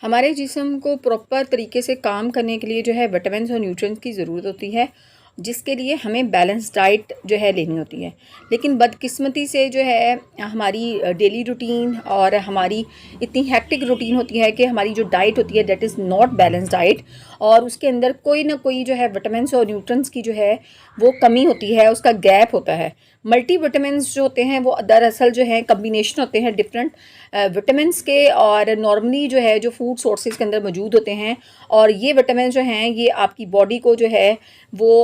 हमारे जिस्म को प्रॉपर तरीके से काम करने के लिए जो है विटामिन्स और न्यूट्रिएंट्स की ज़रूरत होती है, जिसके लिए हमें बैलेंस डाइट जो है लेनी होती है। लेकिन बदकिस्मती से जो है हमारी डेली रूटीन और हमारी इतनी हेक्टिक रूटीन होती है कि हमारी जो डाइट होती है that is not balance diet, और उसके अंदर कोई ना कोई जो है विटामिन्स और न्यूट्रिएंट्स की जो है वो कमी होती है, उसका गैप होता है। मल्टी विटामिन्स जो होते हैं वो दरअसल जो है कम्बिनेशन होते हैं डिफरेंट विटामिन्स के, और नॉर्मली जो है जो फूड सोर्सेज के अंदर मौजूद होते हैं। और ये विटामिन जो हैं ये आपकी बॉडी को जो है वो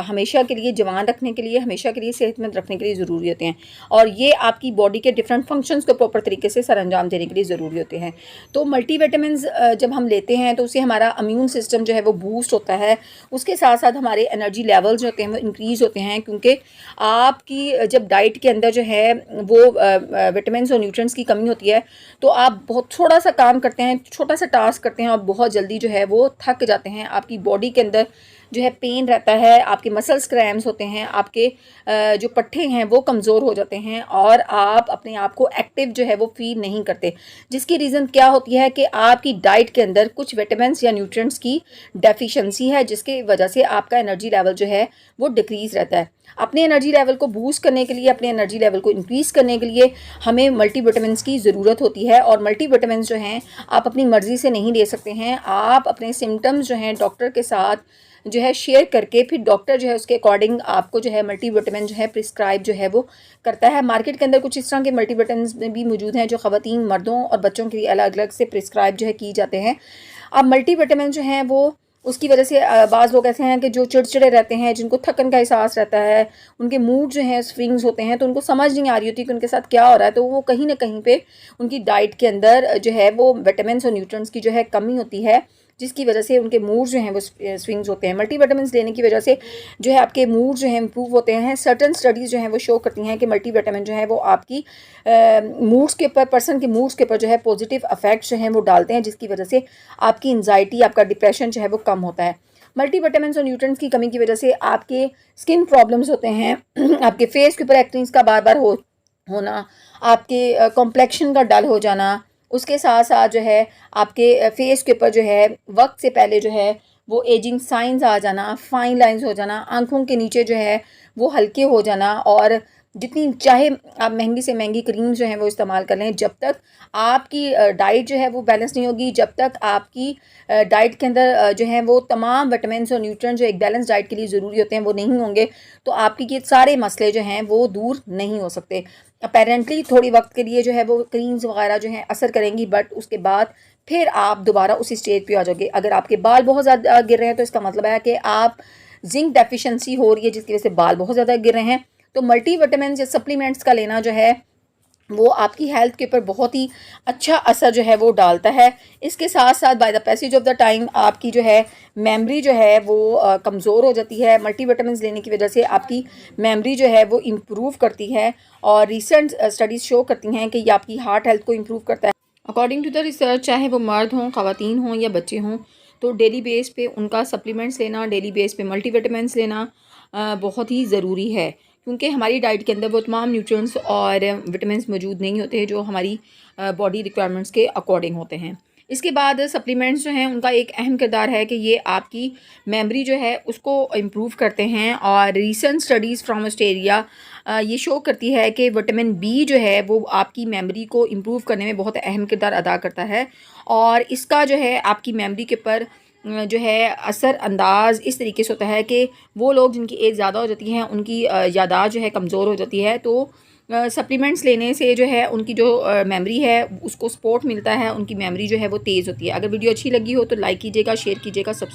हमेशा के लिए जवान रखने के लिए, हमेशा के लिए सेहतमंद रखने के लिए ज़रूरी होते हैं, और ये आपकी बॉडी के डिफरेंट फंक्शंस को प्रॉपर तरीके से सर अंजाम देने के लिए ज़रूरी होते हैं। तो मल्टी विटामिन्स जब हम लेते हैं तो उससे हमारा इम्यून सिस्टम जो है वो बूस्ट होता है, उसके साथ साथ हमारे एनर्जी लेवल्स जो होते हैं वो इंक्रीज़ होते हैं, क्योंकि आपकी जब डाइट के अंदर जो है वो विटामिन्स और न्यूट्रिएंट्स की कमी होती है तो आप बहुत थोड़ा सा काम करते हैं, छोटा सा टास्क करते हैं और बहुत जल्दी जो है वो थक जाते हैं। आपकी बॉडी के अंदर जो है पेन रहता है, आपके मसल्स क्रैम्स होते हैं, आपके जो पट्टे हैं वो कमज़ोर हो जाते हैं और आप अपने आप को एक्टिव जो है वो फील नहीं करते। जिसकी रीज़न क्या होती है कि आपकी डाइट के अंदर कुछ विटामिन्स या न्यूट्रिएंट्स की डेफिशिएंसी है, जिसकी वजह से आपका एनर्जी लेवल जो है वो डिक्रीज़ रहता है। अपने एनर्जी लेवल को बूस्ट करने के लिए, अपने एनर्जी लेवल को इंक्रीज़ करने के लिए हमें मल्टी विटामिन्स की ज़रूरत होती है। और मल्टी विटामिन्स जो हैं आप अपनी मर्ज़ी से नहीं ले सकते हैं, आप अपने सिम्टम्स जो हैं डॉक्टर के साथ जो है शेयर करके फिर डॉक्टर जो है उसके अकॉर्डिंग आपको जो है मल्टी विटामिन जो है प्रिस्क्राइब जो है वो करता है। मार्केट के अंदर कुछ इस तरह के मल्टी विटामिन भी मौजूद हैं जो ख़वातीन, मर्दों और बच्चों के लिए अलग अलग से प्रिस्क्राइब जो है की जाते हैं। अब मल्टी विटामिन जो हैं वो उसकी वजह से बाज़ लोग ऐसे हैं कि जो चिड़चिड़े रहते हैं, जिनको थकन का एहसास रहता है, उनके मूड जो हैं स्विंग्स होते हैं, तो उनको समझ नहीं आ रही होती कि उनके साथ क्या हो रहा है, तो वो कहीं ना कहीं पे उनकी डाइट के अंदर जो है वो विटामिन्स और न्यूट्रिएंट्स की जो है कमी होती है, जिसकी वजह से उनके मूड जो हैं वो स्विंग्स होते हैं। मल्टी विटामिन्स लेने की वजह से जो है आपके मूड जो है इम्प्रूव होते हैं। सर्टन स्टडीज़ जो हैं वो शो करती हैं कि मल्टी विटामिन जो है वो आपकी मूड्स के ऊपर, पर्सन के मूड्स के ऊपर जो है पॉजिटिव इफेक्ट जो हैं वो डालते हैं, जिसकी वजह से आपकी एंजाइटी, आपका डिप्रेशन जो है वो कम होता है। मल्टी विटामिन्स और न्यूट्रिएंट्स की कमी की वजह से आपके स्किन प्रॉब्लम्स होते हैं, आपके फेस के ऊपर एक्नेस का बार बार होना, आपके कॉम्प्लेक्शन का डल हो जाना, उसके साथ साथ जो है आपके फेस के ऊपर जो है वक्त से पहले जो है वो एजिंग साइंस आ जाना, फाइन लाइंस हो जाना, आंखों के नीचे जो है वो हल्के हो जाना। और जितनी चाहे आप महंगी से महंगी क्रीम जो है वो इस्तेमाल कर लें, जब तक आपकी डाइट जो है वो बैलेंस नहीं होगी, जब तक आपकी डाइट के अंदर जो है वो तमाम विटामिन्स और न्यूट्रिएंट जो एक बैलेंस डाइट के लिए ज़रूरी होते हैं वो नहीं होंगे, तो आपकी ये सारे मसले जो हैं वो दूर नहीं हो सकते। अपेरेंटली थोड़ी वक्त के लिए जो है वो क्रीम्स वगैरह जो हैं असर करेंगी, बट उसके बाद फिर आप दोबारा उसी स्टेज पे आ जाओगे। अगर आपके बाल बहुत ज़्यादा गिर रहे हैं तो इसका मतलब है कि आप जिंक डेफिशिएंसी हो रही है, जिसकी वजह से बाल बहुत ज़्यादा गिर रहे हैं। तो मल्टी विटामिन या सप्लीमेंट्स का लेना जो है वो आपकी हेल्थ के ऊपर बहुत ही अच्छा असर जो है वो डालता है। इसके साथ साथ by the passage of the time आपकी जो है मेमोरी जो है वो कमज़ोर हो जाती है। मल्टी विटामिन्स लेने की वजह से आपकी मेमोरी जो है वो इम्प्रूव करती है, और रिसेंट स्टडीज़ शो करती हैं कि ये आपकी हार्ट हेल्थ को इम्प्रूव करता है। अकॉर्डिंग टू द रिसर्च, चाहे वो मर्द हों, ख़वातीन हों या बच्चे हों, तो डेली बेस पे उनका सप्लीमेंट्स लेना, डेली बेस पे मल्टी विटामिन्स लेना बहुत ही ज़रूरी है, क्योंकि हमारी डाइट के अंदर वो तमाम न्यूट्रिएंट्स और विटामिन्स मौजूद नहीं होते जो हमारी बॉडी रिक्वायरमेंट्स के अकॉर्डिंग होते हैं। इसके बाद सप्लीमेंट्स जो हैं उनका एक अहम किरदार है कि ये आपकी मेमोरी जो है उसको इम्प्रूव करते हैं, और रीसेंट स्टडीज़ फ्राम ऑस्ट्रेलिया ये शो करती है कि विटामिन बी जो है वो आपकी मेमोरी को इम्प्रूव करने में बहुत अहम किरदार अदा करता है, और इसका जो है आपकी मेमोरी के ऊपर जो है असर अंदाज इस तरीके से होता है कि वो लोग जिनकी एज ज़्यादा हो जाती है उनकी यादाश्त जो है कमज़ोर हो जाती है, तो सप्लीमेंट्स लेने से जो है उनकी जो मेमोरी है उसको सपोर्ट मिलता है, उनकी मेमोरी जो है वो तेज़ होती है। अगर वीडियो अच्छी लगी हो तो लाइक कीजिएगा, शेयर कीजिएगा, सब्सक्राइब